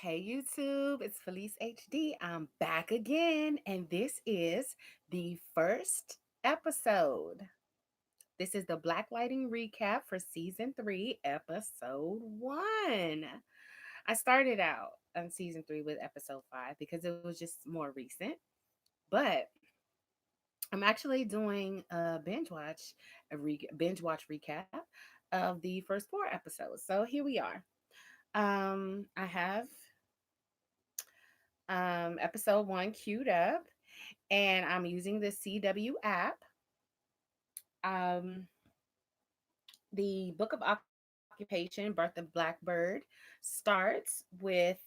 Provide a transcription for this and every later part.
Hey YouTube, it's Felice HD. I'm back again, and this is the first episode. This is the Black Lighting recap for season 3, episode 1. I started out on season 3 with episode 5 because it was just more recent, but I'm actually doing a binge watch recap of the first 4 episodes. So here we are. I have episode 1 queued up, and I'm using the CW app. Um, the Book of Occupation, Birth of Blackbird, starts with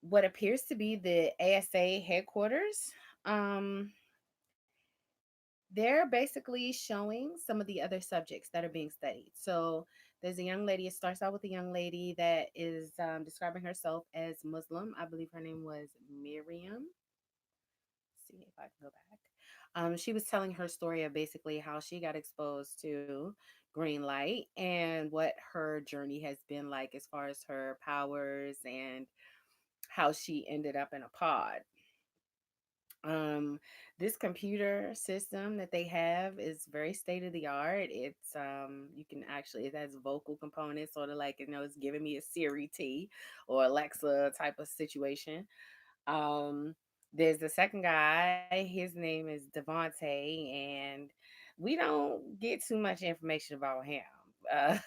what appears to be the ASA headquarters. Um, they're basically showing some of the other subjects that are being studied. So there's a young lady. It starts out with a young lady that is describing herself as Muslim. I believe her name was Miriam. See if I can go back. She was telling her story of basically how she got exposed to green light and what her journey has been like as far as her powers and how she ended up in a pod. Um, this computer system that they have is very state of the art. It's you can actually, it has vocal components, sort of like, it's giving me a Siri T or Alexa type of situation. Um, there's the second guy. His name is Devonte, and we don't get too much information about him. Uh,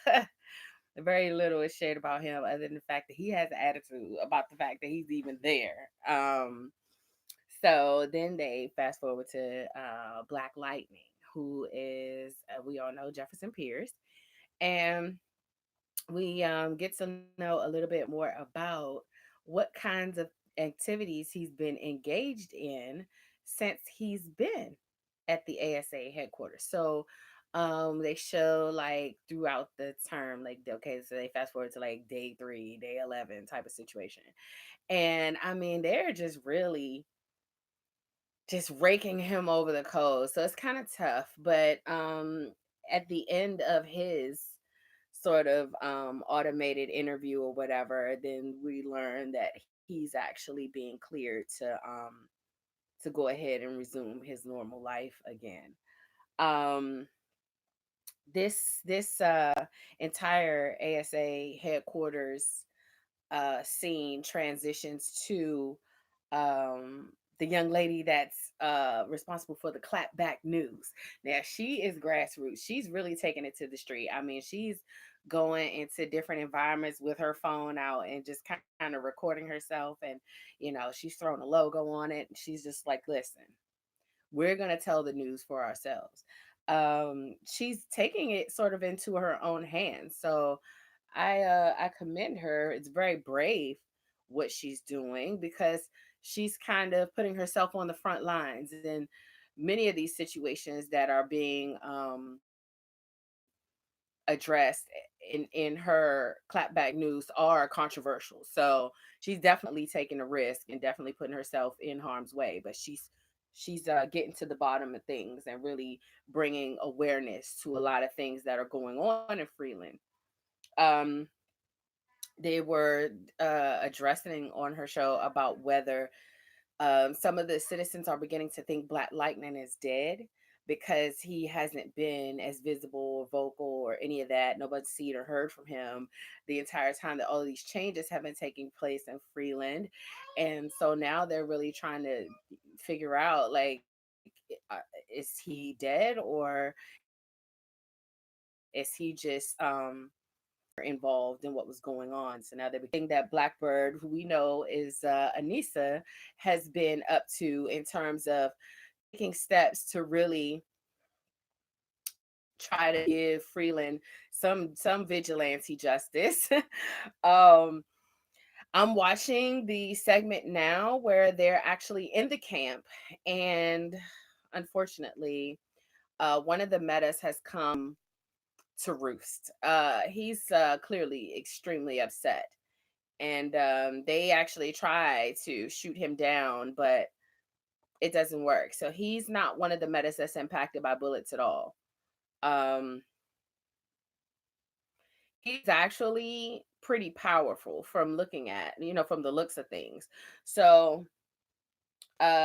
very little is shared about him, other than the fact that he has an attitude about the fact that he's even there. So then they fast forward to Black Lightning, who is we all know Jefferson Pierce, and we get to know a little bit more about what kinds of activities he's been engaged in since he's been at the ASA headquarters. So they show like throughout the term, like okay, so they fast forward to like day 3, day 11 type of situation. And I mean, they're just really just raking him over the coals. So it's kind of tough. But at the end of his sort of automated interview or whatever, then we learn that he's actually being cleared to go ahead and resume his normal life again. Um, this entire ASA headquarters scene transitions to the young lady that's responsible for the clapback news. Now she is grassroots. She's really taking it to the street. I mean, she's going into different environments with her phone out and just kind of recording herself, and she's throwing a logo on it. She's just like, listen, we're going to tell the news for ourselves. She's taking it sort of into her own hands. So I commend her. It's very brave what she's doing because she's kind of putting herself on the front lines in many of these situations that are being addressed in her clapback news are controversial. So she's definitely taking a risk and definitely putting herself in harm's way. But she's getting to the bottom of things and really bringing awareness to a lot of things that are going on in Freeland. Um, they were addressing on her show about whether some of the citizens are beginning to think Black Lightning is dead because he hasn't been as visible or vocal or any of that. Nobody's seen or heard from him the entire time that all of these changes have been taking place in Freeland. And so now they're really trying to figure out, like, is he dead, or is he just involved in what was going on. So now they're that Blackbird, who we know is Anissa, has been up to in terms of taking steps to really try to give Freeland some vigilante justice. um, I'm watching the segment now where they're actually in the camp, and unfortunately, one of the metas has come to roost. He's clearly extremely upset, and they actually try to shoot him down, but it doesn't work. So he's not one of the metas that's impacted by bullets at all. Um, he's actually pretty powerful from looking at, from the looks of things. So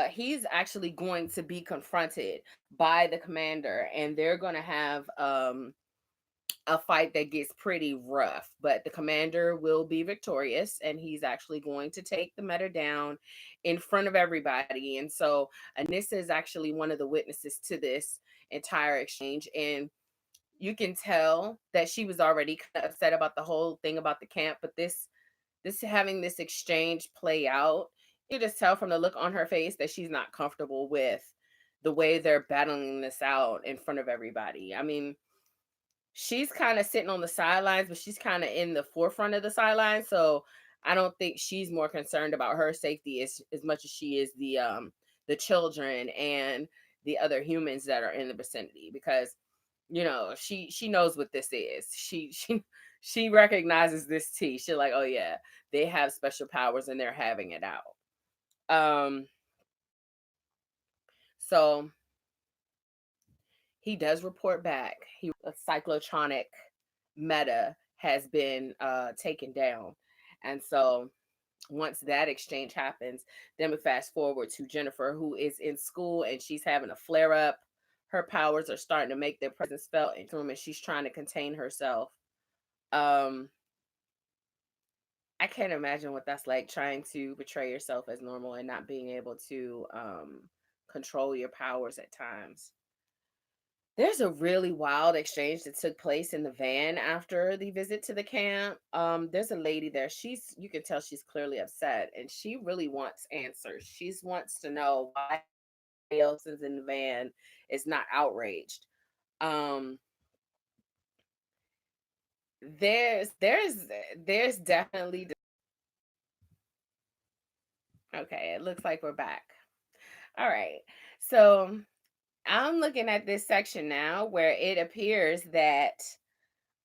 he's actually going to be confronted by the commander, and they're going to have a fight that gets pretty rough, but the commander will be victorious, and he's actually going to take the meta down in front of everybody. And so Anissa is actually one of the witnesses to this entire exchange, and you can tell that she was already kind of upset about the whole thing about the camp, but this having this exchange play out, you just tell from the look on her face that she's not comfortable with the way they're battling this out in front of everybody. I mean, she's kind of sitting on the sidelines, but she's kind of in the forefront of the sidelines. So I don't think she's more concerned about her safety as much as she is the children and the other humans that are in the vicinity, because she knows what this is. She recognizes this tea. She's like, oh yeah, they have special powers and they're having it out. So he does report back. A cyclotronic meta has been taken down. And so once that exchange happens, then we fast forward to Jennifer, who is in school and she's having a flare up. Her powers are starting to make their presence felt in the room, and she's trying to contain herself. um I can't imagine what that's like, trying to portray yourself as normal and not being able to control your powers at times. There's a really wild exchange that took place in the van after the visit to the camp. There's a lady there. You can tell she's clearly upset, and she really wants answers. She wants to know why else is in the van is not outraged. Um, there's definitely okay. It looks like we're back. All right. So I'm looking at this section now where it appears that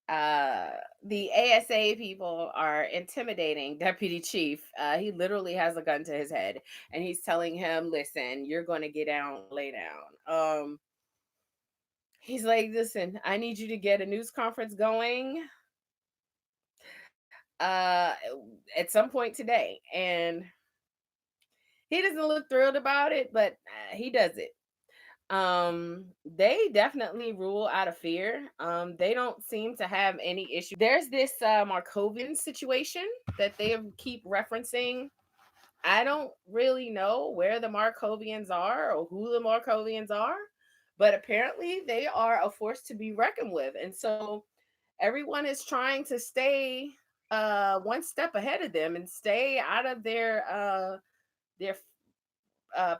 uh the ASA people are intimidating Deputy Chief. He literally has a gun to his head, and he's telling him, listen, you're going to get down, lay down. He's like, listen, I need you to get a news conference going uh at some point today. And he doesn't look thrilled about it, but he does it. They definitely rule out of fear. They don't seem to have any issue. There's this Markovian situation that they keep referencing. I don't really know where the Markovians are or who the Markovians are, but apparently they are a force to be reckoned with. And so everyone is trying to stay one step ahead of them and stay out of their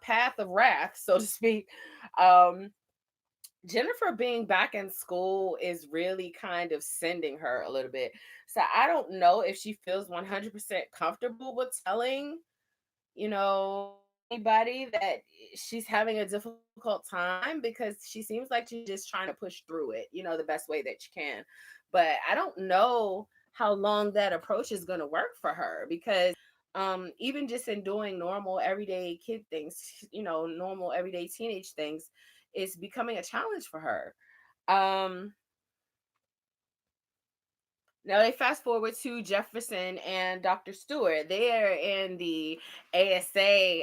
path of wrath, so to speak. Um, Jennifer being back in school is really kind of sending her a little bit. So I don't know if she feels 100% comfortable with telling, anybody that she's having a difficult time, because she seems like she's just trying to push through it, the best way that she can. But I don't know how long that approach is going to work for her, because even just in doing normal everyday kid things, normal everyday teenage things, is becoming a challenge for her. um Now they fast forward to Jefferson and Dr. Stewart. They are in the ASA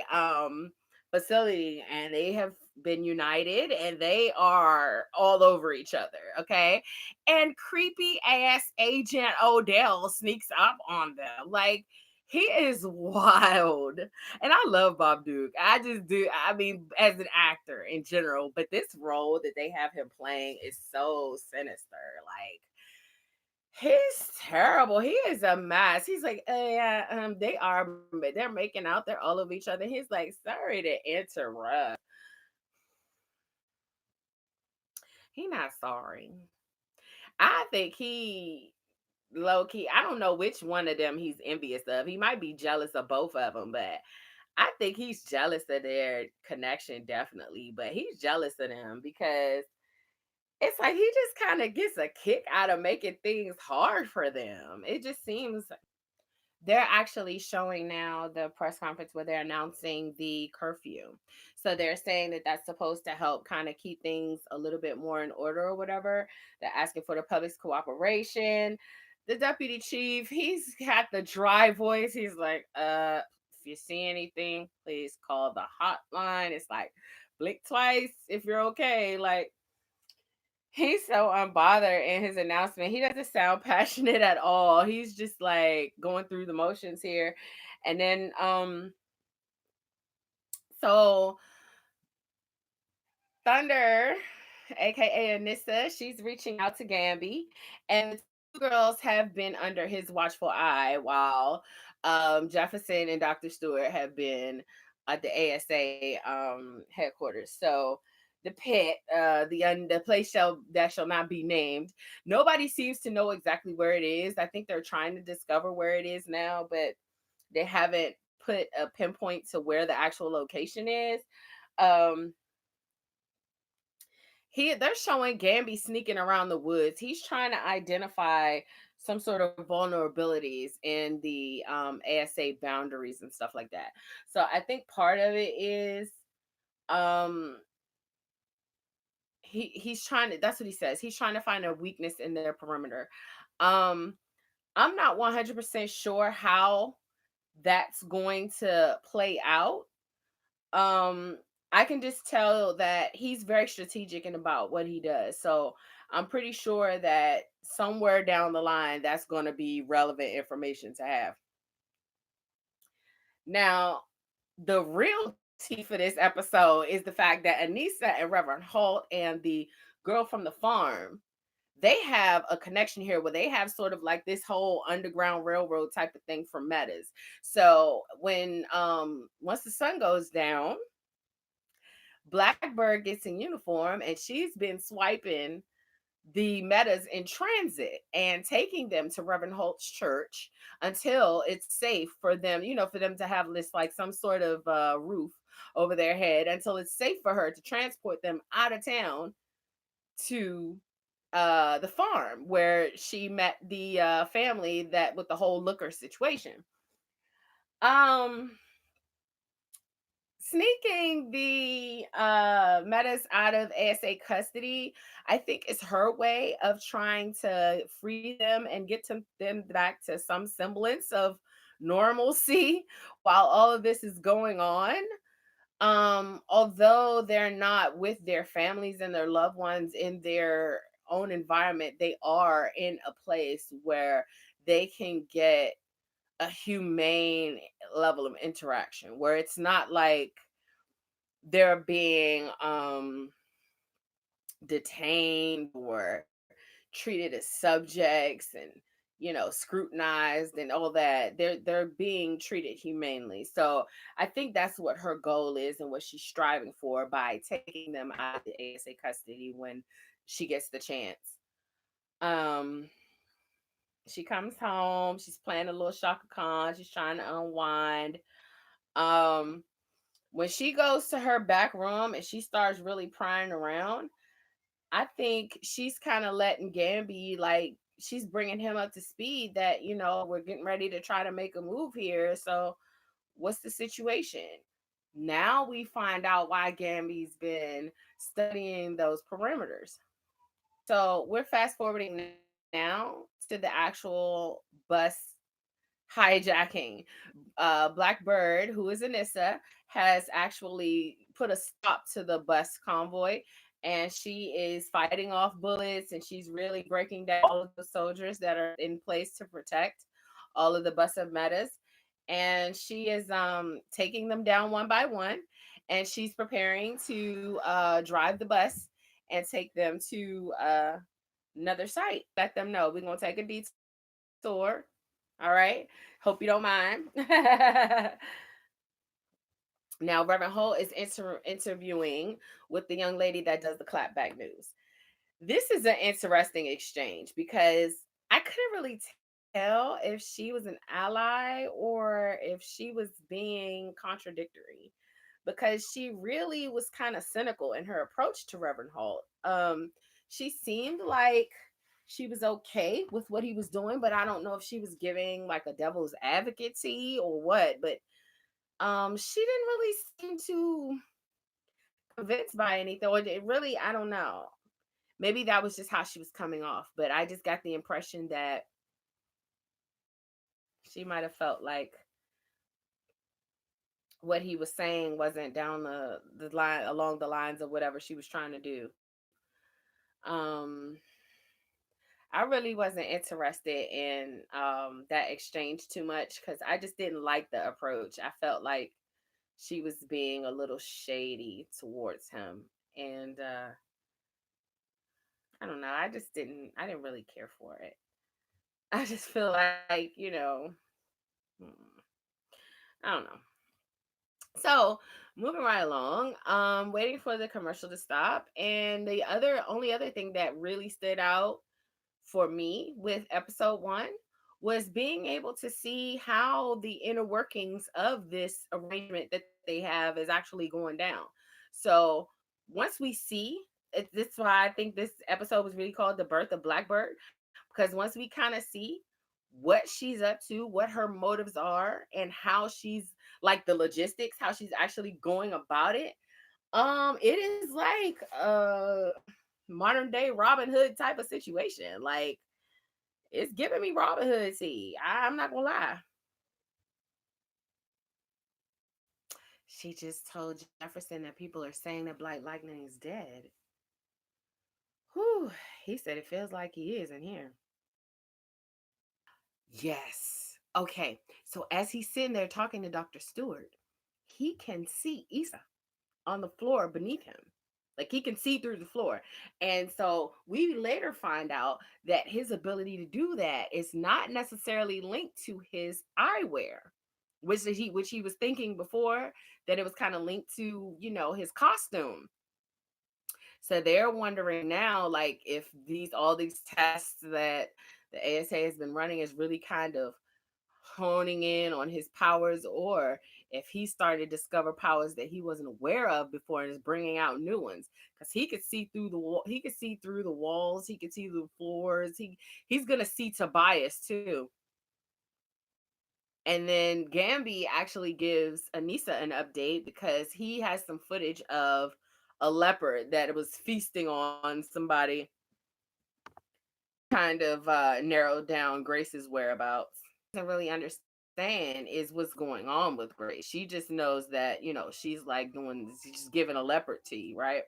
facility, and they have been united, and they are all over each other. Okay. And creepy ass Agent Odell sneaks up on them. Like, he is wild. And I love Bob Duke. I just do. I mean, as an actor in general, but this role that they have him playing is so sinister. Like, he's terrible. He is a mess. He's like, yeah, they're making out. They're all over each other. He's like, sorry to interrupt. He not sorry. I think he low key. I don't know which one of them he's envious of. He might be jealous of both of them, but I think he's jealous of their connection, definitely. But he's jealous of them because it's like he just kind of gets a kick out of making things hard for them. It just seems they're actually showing now the press conference where they're announcing the curfew. So they're saying that that's supposed to help kind of keep things a little bit more in order or whatever. They're asking for the public's cooperation. the deputy chief, he's got the dry voice. He's like, if you see anything, please call the hotline. It's like, blink twice if you're okay. Like, he's so unbothered in his announcement. He doesn't sound passionate at all. He's just like going through the motions here. And then so Thunder, aka Anissa, she's reaching out to Gamby, and the two girls have been under his watchful eye while Jefferson and Dr. Stewart have been at the ASA headquarters. So the pit, the place shall not be named. Nobody seems to know exactly where it is. I think they're trying to discover where it is now, but they haven't put a pinpoint to where the actual location is. Um, they're showing Gamby sneaking around the woods. He's trying to identify some sort of vulnerabilities in the ASA boundaries and stuff like that. So I think part of it is um he's trying to, that's what he says. He's trying to find a weakness in their perimeter. Um I'm not 100% sure how that's going to play out. um I can just tell that he's very strategic in about what he does. So I'm pretty sure that somewhere down the line that's going to be relevant information to have. Now, the real tea for this episode is the fact that Anissa and Reverend Holt and the girl from the farm, they have a connection here where they have sort of like this whole underground railroad type of thing for metas. So when once the sun goes down, Blackbird gets in uniform and she's been swiping the metas in transit and taking them to Reverend Holt's church until it's safe for them, for them to have this like some sort of roof over their head, until it's safe for her to transport them out of town to the farm where she met the family that with the whole looker situation. Um Sneaking the metas out of ASA custody, I think, is her way of trying to free them and get them back to some semblance of normalcy while all of this is going on. Although they're not with their families and their loved ones in their own environment, they are in a place where they can get a humane level of interaction where it's not like they're being detained or treated as subjects and scrutinized and all that. They're being treated humanely. So I think that's what her goal is and what she's striving for by taking them out of the ASA custody when she gets the chance. um she comes home, she's playing a little Shaka Khan, she's trying to unwind. um when she goes to her back room and she starts really prying around, I think she's kind of letting Gamby, like, she's bringing him up to speed that, we're getting ready to try to make a move here. So, what's the situation? Now we find out why Gamby's been studying those perimeters. So, we're fast forwarding now to the actual bus hijacking. Blackbird, who is Anissa, has actually put a stop to the bus convoy, and she is fighting off bullets, and she's really breaking down all of the soldiers that are in place to protect all of the bus of metas. And she is taking them down one by one, and she's preparing to drive the bus and take them to another site. Let them know we're gonna take a detour. All right. Hope you don't mind. Now, Reverend Holt is interviewing with the young lady that does the clapback news. This is an interesting exchange because I couldn't really tell if she was an ally or if she was being contradictory, because she really was kind of cynical in her approach to Reverend Holt. She seemed like she was okay with what he was doing, but I don't know if she was giving like a devil's advocate tea or what. But she didn't really seem too convinced by anything, or it really, I don't know. Maybe that was just how she was coming off, but I just got the impression that She might have felt like what he was saying wasn't down the line, along the lines of whatever she was trying to do. Um, I really wasn't interested in that exchange too much because I just didn't like the approach. I felt like she was being a little shady towards him, and I don't know. I didn't really care for it. I just feel like, hmm, I don't know. So moving right along, waiting for the commercial to stop, and the only other thing that really stood out for me with episode one was being able to see how the inner workings of this arrangement that they have is actually going down. So once we see it, this is why I think this episode was really called The Birth of Blackbird, because once we kind of see what she's up to, what her motives are, and how she's like the logistics, how she's actually going about it. It is like a modern day Robin Hood type of situation. Like, it's giving me Robin Hood tea. I'm not gonna lie. She just told Jefferson that people are saying that Black Lightning is dead. Whew. He said it feels like he is in here. Yes. Okay. So as he's sitting there talking to Dr. Stewart, he can see Issa on the floor beneath him. Like, he can see through the floor. And so we later find out that his ability to do that is not necessarily linked to his eyewear, which he was thinking before that it was kind of linked to, his costume. So they're wondering now, like, if these all these tests that the ASA has been running is really kind of honing in on his powers, or if he started to discover powers that he wasn't aware of before and is bringing out new ones, because he could see through the wall, he could see through the walls, he could see through the floors, he's gonna see Tobias too. And then Gamby actually gives Anissa an update because he has some footage of a leopard that was feasting on somebody, kind of narrowed down Grace's whereabouts. Doesn't really understand is what's going on with Grace. She just knows that, she's like she's just giving a leopard tea, right?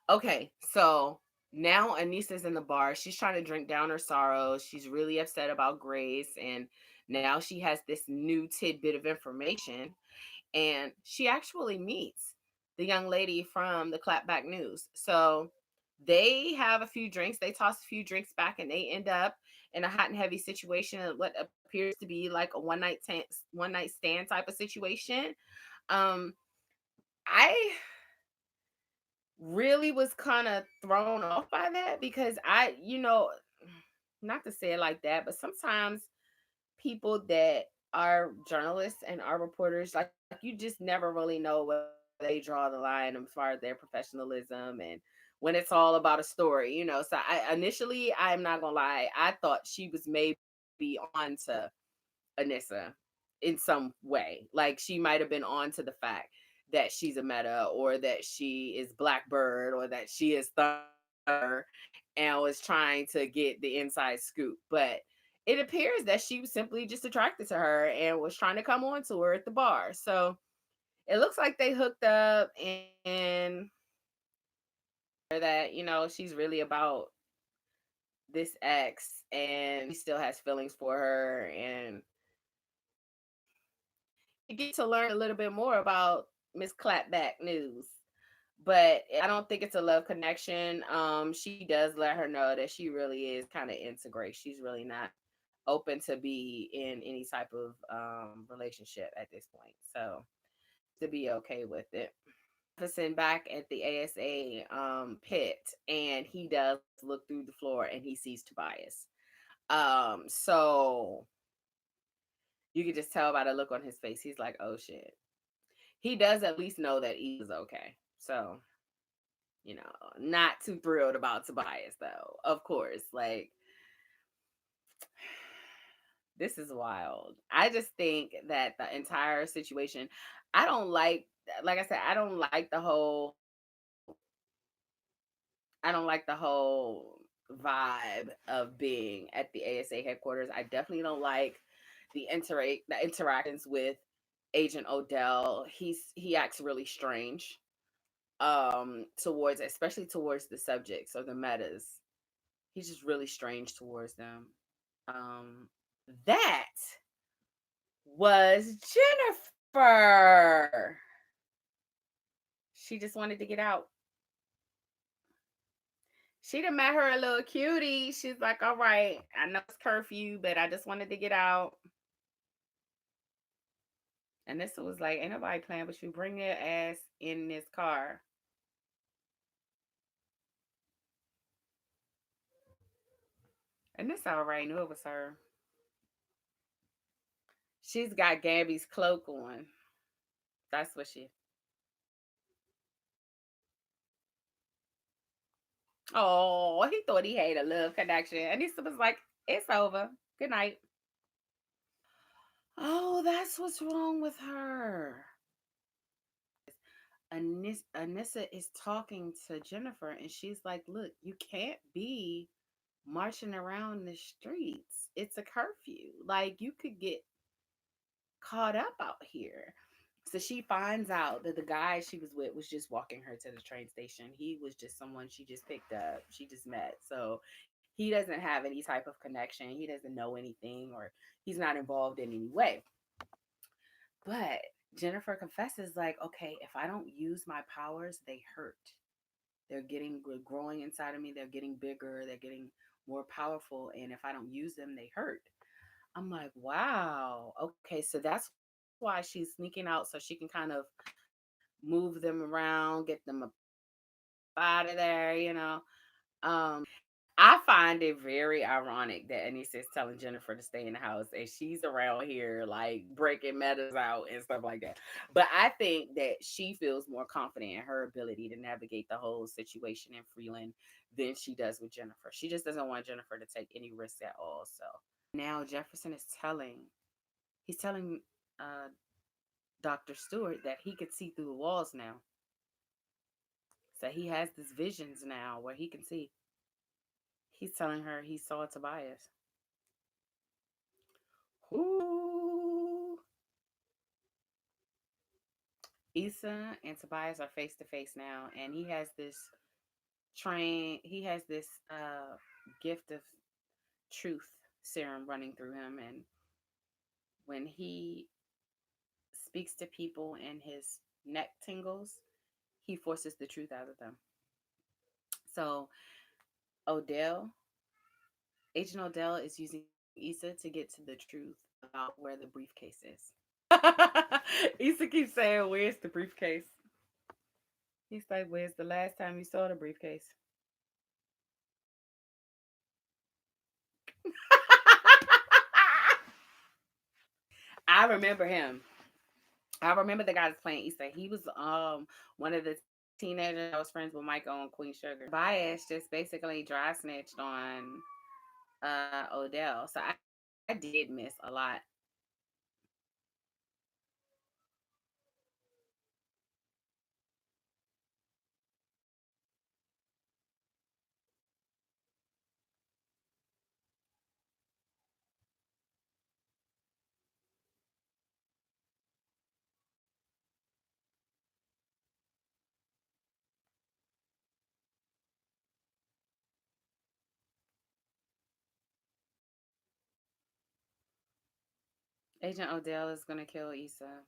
Okay, so now Anissa's in the bar. She's trying to drink down her sorrows. She's really upset about Grace, and now she has this new tidbit of information, and she actually meets the young lady from the Clapback News. So they have a few drinks. They toss a few drinks back, and they end up in a hot and heavy situation, what appears to be like a one night stand type of situation. Um, I really was kind of thrown off by that because not to say it like that, but sometimes people that are journalists and are reporters, like, you just never really know where they draw the line as far as their professionalism and when it's all about a story, So initially, I'm not gonna lie, I thought she was maybe on to Anissa in some way. Like, she might have been on to the fact that she's a meta, or that she is Blackbird, or that she is Thunder, and was trying to get the inside scoop. But it appears that she was simply just attracted to her and was trying to come on to her at the bar. So it looks like they hooked up, and that, she's really about this ex and he still has feelings for her. And you get to learn a little bit more about Miss Clapback News. But I don't think it's a love connection. She does let her know that she really is kind of into Grace. She's really not open to be in any type of relationship at this point. So to be okay with it. Jefferson back at the ASA pit, and he does look through the floor and he sees Tobias. So you can just tell by the look on his face. He's like, "Oh shit." He does at least know that Eva's okay. So, not too thrilled about Tobias though. Of course, like, this is wild. I just think that the entire situation, I don't like I said, I don't like the whole vibe of being at the ASA headquarters. I definitely don't like the interactions with Agent Odell. He acts really strange towards, especially towards the subjects or the metas. He's just really strange towards them. Um that was Jennifer. She just wanted to get out. She done met her a little cutie. She's like, all right, I know it's curfew, but I just wanted to get out. And this was like, ain't nobody playing with you. Bring your ass in this car. And this already knew it was her. She's got Gabby's cloak on. That's what she. Oh, he thought he had a love connection. And this was like, it's over. Good night. Oh, that's what's wrong with her. Anissa is talking to Jennifer, and she's like, look, you can't be marching around the streets. It's a curfew. Like, you could get caught up out here. So she finds out that the guy she was with was just walking her to the train station. He was just someone she just picked up. She just met. So he doesn't have any type of connection. He doesn't know anything, or he's not involved in any way. But Jennifer confesses, like, okay, if I don't use my powers, they hurt. They're getting growing inside of me. They're getting bigger. They're getting more powerful. And if I don't use them, they hurt. I'm like, wow. Okay, so that's why she's sneaking out so she can kind of move them around, get them up out of there. I find it very ironic that Anissa is telling Jennifer to stay in the house and she's around here like breaking metas out and stuff like that. But I think that she feels more confident in her ability to navigate the whole situation in Freeland than she does with Jennifer. She just doesn't want Jennifer to take any risks at all. So now Jefferson is he's telling uh, Dr. Stewart that he could see through the walls now. So he has these visions now where he can see. He's telling her he saw Tobias. Ooh. Issa and Tobias are face to face now, and he has this gift of truth serum running through him, and when he speaks to people and his neck tingles, he forces the truth out of them. So Odell, Agent Odell is using Issa to get to the truth about where the briefcase is. Issa keeps saying, where's the briefcase? He's like, where's the last time you saw the briefcase? I remember him. I remember the guy that's playing Issa. He was one of the teenagers that was friends with Michael and Queen Sugar. Bias just basically dry snitched on Odell. So I did miss a lot. Agent Odell is gonna kill Issa.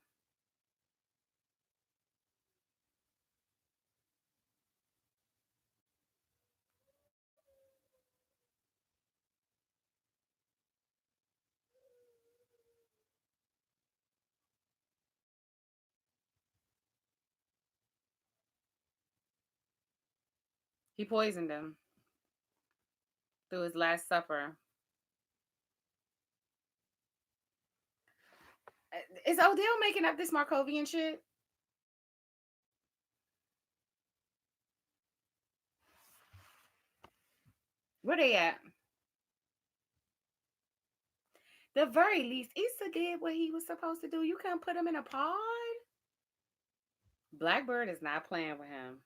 He poisoned him through his last supper. Is Odell making up this Markovian shit? Where they at? The very least, Issa did what he was supposed to do. You couldn't put him in a pod? Blackbird is not playing with him.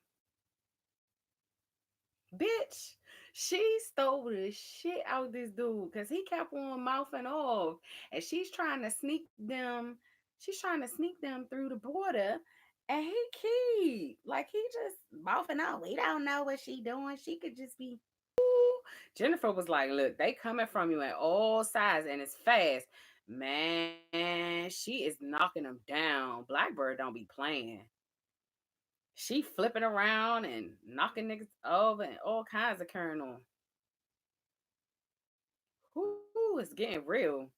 Bitch. She stole the shit out this dude because he kept on mouthing off, and she's trying to sneak them through the border, and he keep like he just mouthing out. We don't know what she doing. She could just be. Jennifer was like, "Look, they coming from you at all sides, and it's fast." Man, she is knocking them down. Blackbird don't be playing. She flipping around and knocking niggas over and all kinds of carrying on. Whoo, it's getting real.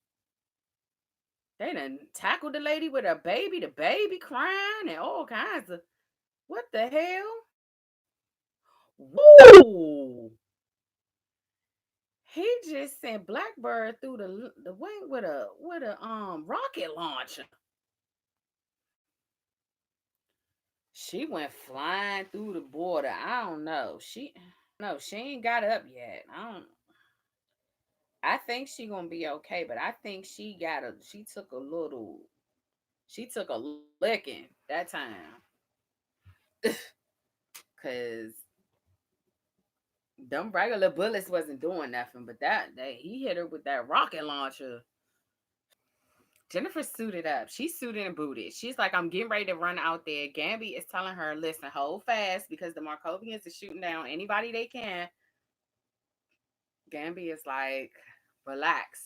They done tackled the lady with the baby crying and all kinds of what the hell? Woo! He just sent Blackbird through the wing with a rocket launcher. She went flying through the border. I don't know. She ain't got up yet. I think she gonna be okay, but I think she took a licking that time. Cause them regular bullets wasn't doing nothing, but that he hit her with that rocket launcher. Jennifer suited up. She's suited and booted. She's like, I'm getting ready to run out there. Gamby is telling her, listen, hold fast because the Markovians are shooting down anybody they can. Gamby is like, relax.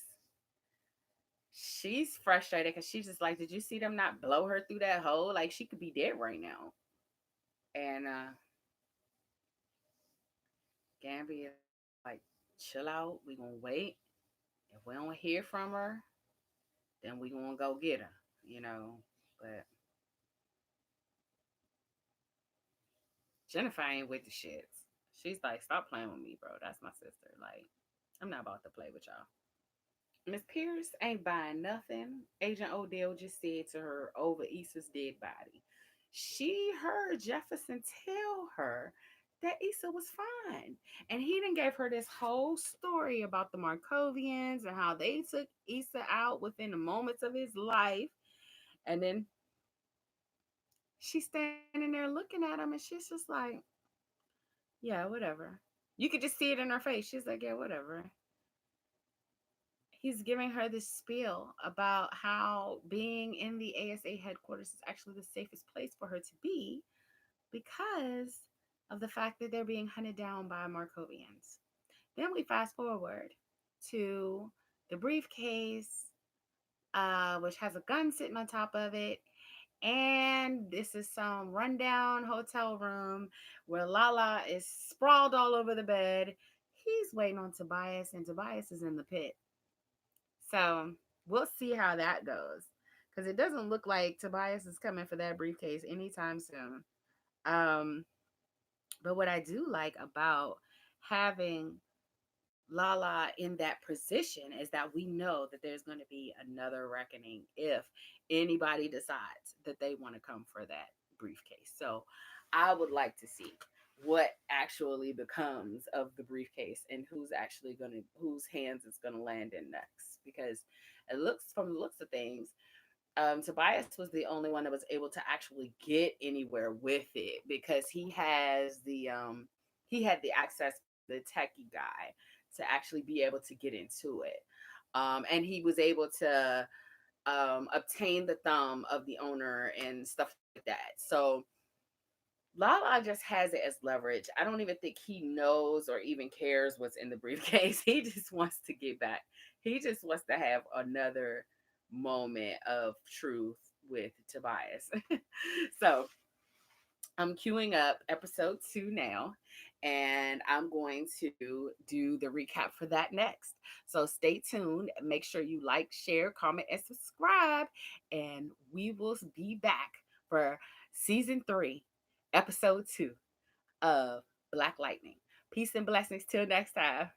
She's frustrated because she's just like, did you see them not blow her through that hole? Like she could be dead right now. And Gamby is like, chill out. We gonna wait. If we don't hear from her, then we gonna go get her. You know. But Jennifer ain't with the shits. She's like, stop playing with me, bro. That's my sister. Like, I'm not about to play with y'all. Miss Pierce ain't buying nothing. Agent Odell just said to her over Issa's dead body. She heard Jefferson tell her that Issa was fine. And he then gave her this whole story about the Markovians and how they took Issa out within the moments of his life. And then she's standing there looking at him and she's just like, yeah, whatever. You could just see it in her face. She's like, yeah, whatever. He's giving her this spiel about how being in the ASA headquarters is actually the safest place for her to be because of the fact that they're being hunted down by Markovians. Then we fast forward to the briefcase, which has a gun sitting on top of it. And this is some rundown hotel room where Lala is sprawled all over the bed. He's waiting on Tobias, and Tobias is in the pit. So we'll see how that goes. Because it doesn't look like Tobias is coming for that briefcase anytime soon. Um, but what I do like about having Lala in that position is that we know that there's going to be another reckoning if anybody decides that they want to come for that briefcase. So I would like to see what actually becomes of the briefcase and whose hands it's going to land in next, because it looks, from the looks of things, Tobias was the only one that was able to actually get anywhere with it because he had the access, the techie guy, to actually be able to get into it. And he was able to obtain the thumb of the owner and stuff like that. So Lala just has it as leverage. I don't even think he knows or even cares what's in the briefcase. He just wants to get back. He just wants to have another moment of truth with Tobias. So I'm queuing up episode 2 now, and I'm going to do the recap for that next. So stay tuned. Make sure you like, share, comment, and subscribe, and we will be back for season 3, episode 2 of Black Lightning. Peace and blessings till next time.